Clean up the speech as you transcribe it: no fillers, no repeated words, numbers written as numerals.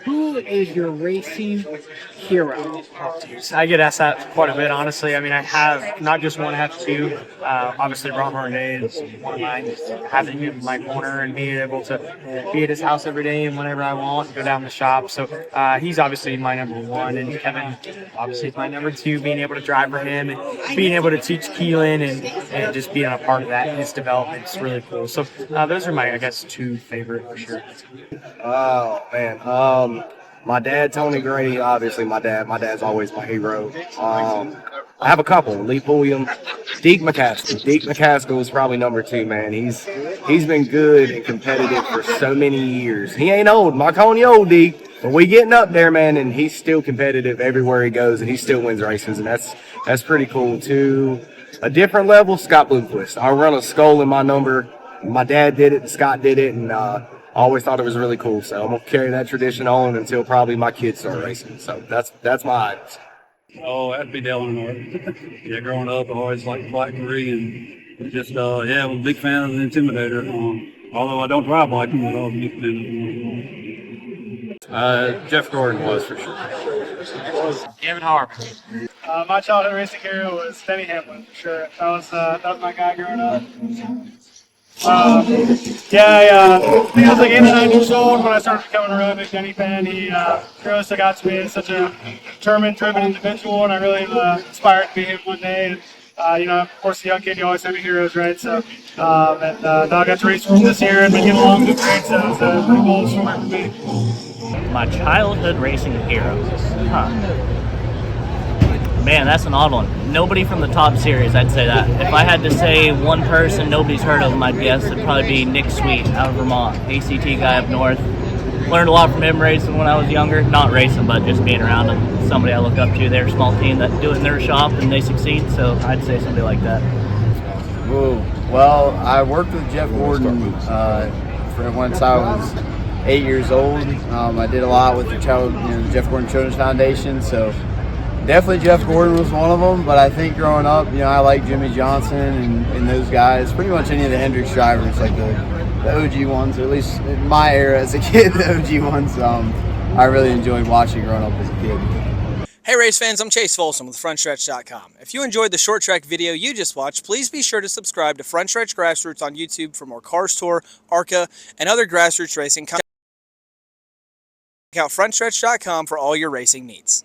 Who is your racing hero? I get asked that quite a bit, honestly. I mean, I have not just one, I have two. Obviously, Ron Harnett is one of mine. Just having him in my corner and being able to be at his house every day and whenever I want, go down the shop. So he's obviously my number one, and Kevin obviously is my number two. Being able to drive for him and being able to teach Keelan and just being a part of that, his development is really cool. So those are my, I guess, two favorite for sure. Oh man, my dad, Tony Grady, obviously my dad. My dad's always my hero. I have a couple. Lee Pulliam, Deac McCaskill. Deac McCaskill is probably number two, man. He's been good and competitive for so many years. He ain't old. I'm not calling you old, Deac, but we getting up there, man, and he's still competitive everywhere he goes, and he still wins races, and that's pretty cool. To a different level, Scott Bloomquist. I run a skull in my number. My dad did it, and Scott did it, and I always thought it was really cool. So I'm gonna carry that tradition on until probably my kids start racing. So that's my items. Oh, that'd be Dale North. Yeah, growing up, I always liked Black Marie and just, yeah, I'm a big fan of the Intimidator. Although I don't drive like him, but I was a big fan of him. Jeff Gordon was for sure. Kevin Harper. My childhood racing hero was Denny Hamlin, for sure. That was my guy growing up. I think I was like 8 or 9 years old when I started becoming a really big Denny fan. He really stuck out to me as such a determined, driven individual, and I really aspired to be him one day. And, of course, the young kid, you always have your heroes, right? So, now I got to race for him this year and been getting along with great, so it's a pretty cool story for me. My childhood racing heroes. Man, that's an odd one. Nobody from the top series, I'd say that. If I had to say one person nobody's heard of him, I'd guess it'd probably be Nick Sweet out of Vermont, ACT guy up north. Learned a lot from him racing when I was younger. Not racing, but just being around him. Somebody I look up to. They're a small team that do it in their shop and they succeed, so I'd say somebody like that. Whoa. Well, I worked with Jeff Gordon for once I was 8 years old. I did a lot with the Jeff Gordon Children's Foundation, so definitely Jeff Gordon was one of them, but I think growing up, I like Jimmy Johnson and those guys, pretty much any of the Hendricks drivers, like the OG ones, or at least in my era as a kid, the OG ones, I really enjoyed watching growing up as a kid. Hey race fans, I'm Chase Folsom with Frontstretch.com. If you enjoyed the short track video you just watched, please be sure to subscribe to Frontstretch Grassroots on YouTube for more Cars Tour, ARCA, and other grassroots racing content. Check out Frontstretch.com for all your racing needs.